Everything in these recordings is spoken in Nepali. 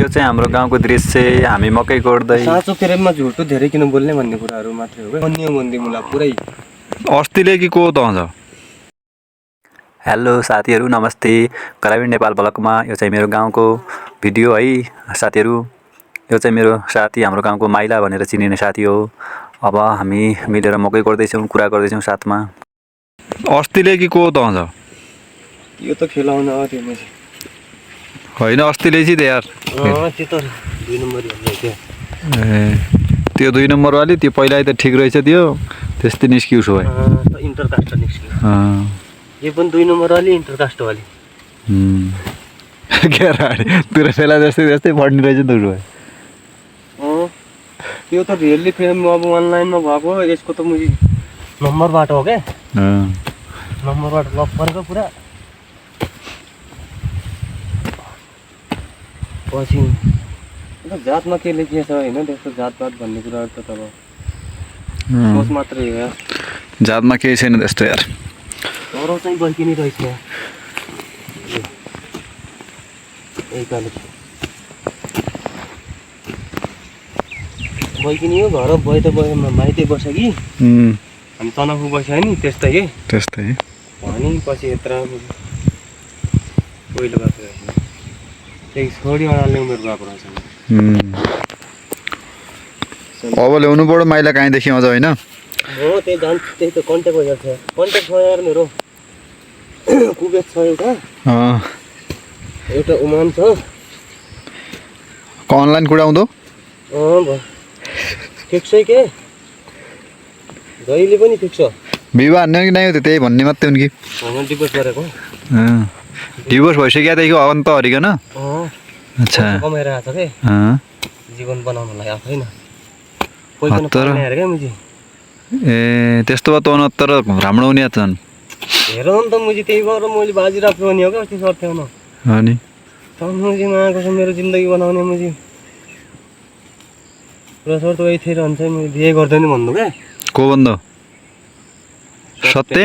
यो चाहिँ हाम्रो गाउँको दृश्य हामी मकै गोड्दै साँचो प्रेममा झुटो धेरै किन बोल्ने भन्ने कुराहरू मात्रै हो अन्य मन्दी मुला पुरै अस्तिले कि को त आउँछ। हेलो साथीहरू नमस्ते। करावी नेपाल ब्लकमा यो चाहिँ मेरो गाउँको भिडियो है साथीहरू। यो चाहिँ मेरो साथी हाम्रो गाउँको माइला भनेर चिनिने साथी हो। अब हामी मिलेर मकै गर्दैछौँ, कुरा गर्दैछौँ साथमा। अस्तिले कि को त आउँछ। यो त खेलाउन आउँथ्यो मैले होइन अस्तिले चाहिँ यार त्यो त 2 नम्बरी हो ए त्यो 2 नम्बर वाली त्यो पहिला त ठिक रहेछ त्यो त्यस्तै निस्किउस भयो त इन्टरकास्ट निस्क्यो यो पनि 2 नम्बर वाली इन्टरकास्ट वाली केराडी तुरा फेला जस्तै पढ्ने रहेछ त उसो भयो त्यो त रियल्ली फ्रेम अब अनलाइनमा भएको यसको त मुजी नम्बरबाट हो के नम्बरबाट लक गरेको पुरा पछि जातमा के लेखिएको छ होइन त्यस्तो जातपात भन्ने कुराहरू त अब सोच मात्रै हो यार जातमा केही छैन त्यस्तो यार तर चाहिँ बल्किनी रहेछ बल्किनी हो घर भयो त भयो माइती बस्छ कि हामी तनखु बस्यो नि त्यस्तै के त्यस्तै भनी पछि यत्र पहिलो गएको रहेछ त्यही छोडी अनाले उमेर गएको रहेछ अब ल्याउनु पऱ्यो माइला कहीँदेखि आउँछ होइन हो त्यही जान्छ त्यही त कन्ट्याक्ट गरेर छ कन्ट्याक्ट छ यार मेरो कुबेत छ एउटा उमान छ अनलाइन कुरा आउँदो भयो फिक्स है के जहिले पनि फिक्स हो विवाह नै नै हो त्यही भन्ने मात्रै हुन् कि डिभोर्स गरेको डिभोर्स भइसक्यो अन त हरिकन अच्छा कमाएर आएको छ के जीवन बनाउनलाई आफै न ए त्यस्तो भए त तर राम्रो हुने त हेर न त मुजी त्यही गरेर मैले बाजी राख्छु नि हो क्या अस्ति सर्थ्यो न अनि त मुजीमा आएको छ मेरो जिन्दगी बनाउने मुजी पुरा सर्त यही थिएर हुन्छ मैले बिहे गर्दैन भन्नु क्या को भन्दा सत्य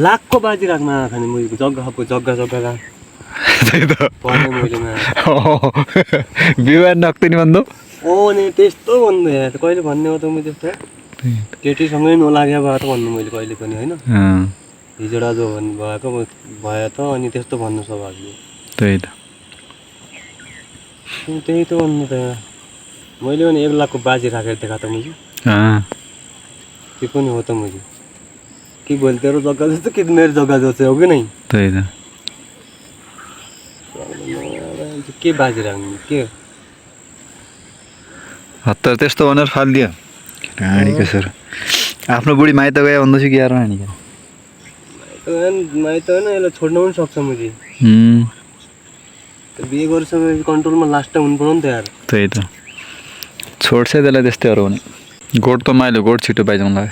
लाखको बाजी राख्न आएको नि मैले जग्गा विवाह नक्ति नि भन्दा नि त्यस्तो भन्नु यार कहिले भन्ने हो त म त्यस्तो केटीसँगै नलाग्यो भए त भन्नु मैले कहिले पनि होइन हिजोडा जो भन्नु भएको भयो त अनि त्यस्तो भन्नु स्वाभाविक त्यही त त्यही त भन्नु त मैले पनि 1 लाखको बाजी राखेर देखा त मैले त्यो पनि हो त मैले कि बोल तेरो जग्गा जस्तो कि मेरो जग्गा जस्तो हो कि नै त्यही त के बाजी राख्नु के हतार त्यस्तो भनेर फालिदियो रानीको सर आफ्नो बुढी माइत गयो भन्दैछु कि यार रानीको माइत होइन यसलाई छोड्न पनि सक्छ मैले बिहे गरिसकेपछि कन्ट्रोलमा लास्ट हुनु पर्यो नि त यार त्यही त छोड्छ त्यसलाई त्यस्तैहरू हुने गोठ त माइलो गोठ छिटो पाइजाउँला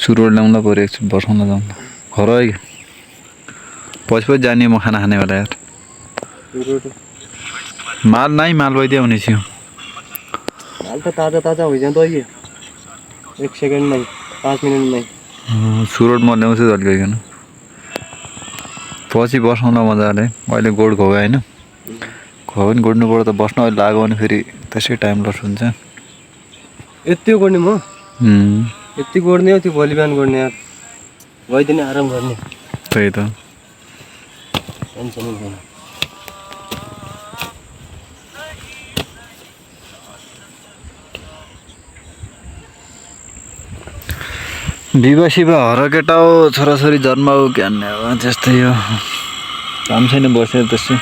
सुरुवात ल्याउँला पऱ्यो एकछिन बसाउँला जाउँला घर है कि पछि जाने म खाना खानेवाला यार माल नै माल भइदियो हुने थियो हाल त ताजा भइजान्छ अहिले 1 सेकेन्डमै 5 मिनटमै सुरोट म ल्याउँछु झल्काइकन पछि बसाउँला मजाले अहिले गोड घोगा होइन घोगा पनि गोड्नु पर्यो त बस्न अहिले लाग्यो भने फेरि त्यसै टाइम लस हुन्छ यति गोड्ने म यति गोड्ने हो त्यो भोलि बिहान गोड्ने यार गइदिने आराम गर्ने त्यही त टेन्सन हुँदैन विवाह सिवा हर केटा हो छोराछोरी जन्म हो ज्ञान हो त्यस्तै हो काम छैन बसेर त्यस्तै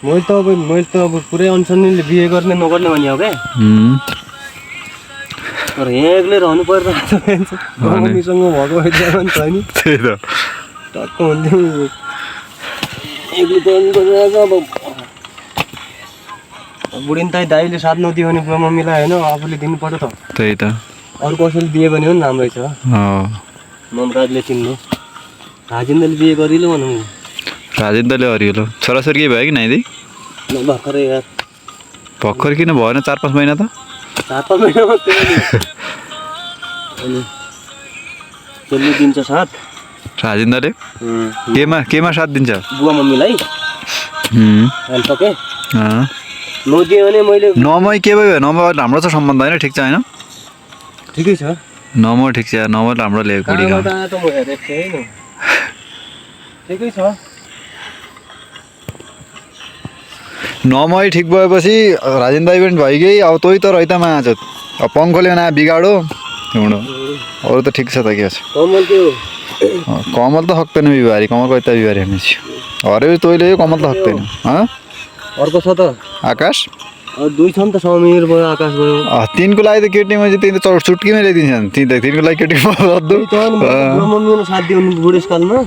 मैले त अब पुरै अनसनले बिहे गर्ने नगर्ने भन्ने हो क्या तर यहाँ एक्लै रहनु परिरहेको छ मम्मीसँग भएको नि छ नि त्यही त टक्क हुन्थ्यो एक्लै अब बुढी त दाइले साथ नदियो भने पुरा मम्मीलाई होइन आफूले दिनु पर्यो त त्यही त अरू कसैले दियो भने पनि राम्रै छ ममराजले चिन्नु राजेन्द्रले बिहे गरिलो भनौँ राजेन्द्रले हरियो छोराछोरी केही भयो कि नाइदी भर्खरै यार भर्खर किन भएन 4-5 महिना त सात महिनामा त्यसले अनि त्यसले दिन्छ साथ राजेन्द्रले केमा साथ दिन्छ बुवा मम्मीलाई अनि सके नदिएँ भने मैले नमै के भयो नमै हाम्रो त सम्बन्ध होइन ठिक छ होइन ठिकै छ नमै ठिक छ नमै राम्रो ल्याएको कुडी कहाँबाट आयो त म हेरेको थिएँ होइन ठिकै छ नमै ठिक भएपछि राजेन्द्र दाई पनि भइगई अब तै त रैतामा आज अब पङ्खले ना बिगाडो हिँडो अरू त ठिक छ त के छ कमल त्यो कमल त सक्दैन बिहारी कमल कता बिहारी हेर्नेछु अरे तैँले कमल त सक्दैन अर्को छ त आकाश दुई छ नि त समीर भयो आकाश भयो तिनको लागि त केटीमा चाहिँ त्यही त चुट्कीमै ल्याइदिन्छ तिनको लागि केटीमा मम्मीको साथ दिनु बुढेसकालमा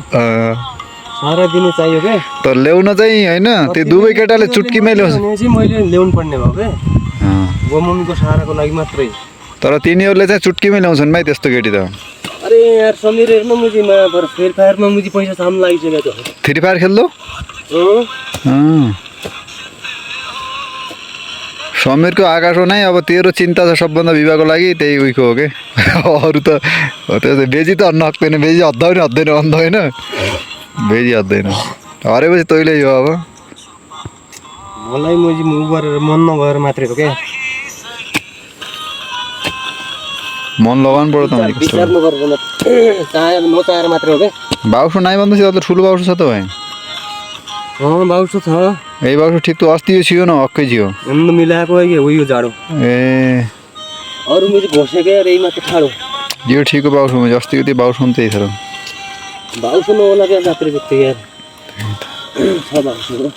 सारा दिनु चाहियो क्या तर ल्याउन चाहिँ होइन त्यो दुवै केटाले चुट्कीमै ल्याउँछ मैले ल्याउनु पर्ने भयो क्या बुवा मम्मीको सहाराको लागि मात्रै तर तिनीहरूले चाहिँ चुट्कीमै ल्याउँछन् भाइ त्यस्तो केटी त अरे यार समीर हेर्नु मुझीमा फ्री फायरमा मुझी पैसा साम लागिसकेको छ फ्री फायर खेल्दो समीरको आकाश हो नै अब तेरो चिन्ता छ सबभन्दा विवाहको लागि त्यही उयोको हो कि अरू त त्यो बेजी त हन्न सक्दैन बेजी हद्दैन भन्दा होइन बेजी हद्दैन हरेपछि तैँले यो अब मलाई मुझी मुभ गरेर मन नभएर मात्रै हो क्या मन लगाउनु पर्यो त मैले विचार्नु पर्दैन चाहेर नचाहेर मात्रै हो क्या बाउसो नाइ भन्दैछ त ठुलो बाउसो छ त भाइ बाउसो छ ए बाउसो ठिक त अस्ति यो छियो न हक्कै छियो मिलाएको है कि उयो जाडो ए अरू मुझी घोसेको यार यही मात्र ठाडो यो ठिकको बाउसो मैले अस्तिको त्यो बाउसो त्यही छ र बाउसो नहोला क्या जात्रेको थियो यार छ बाउसो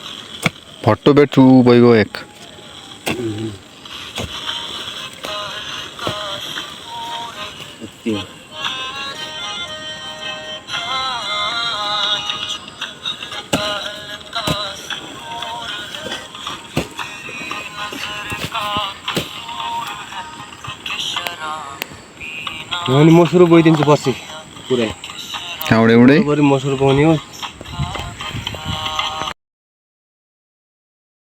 भट्टो बेड टु भइगयो एक अनि मसुरो बोइदिन्छु पर्सि पुरै कहाँबाट एउटै मसुरो पाउने हो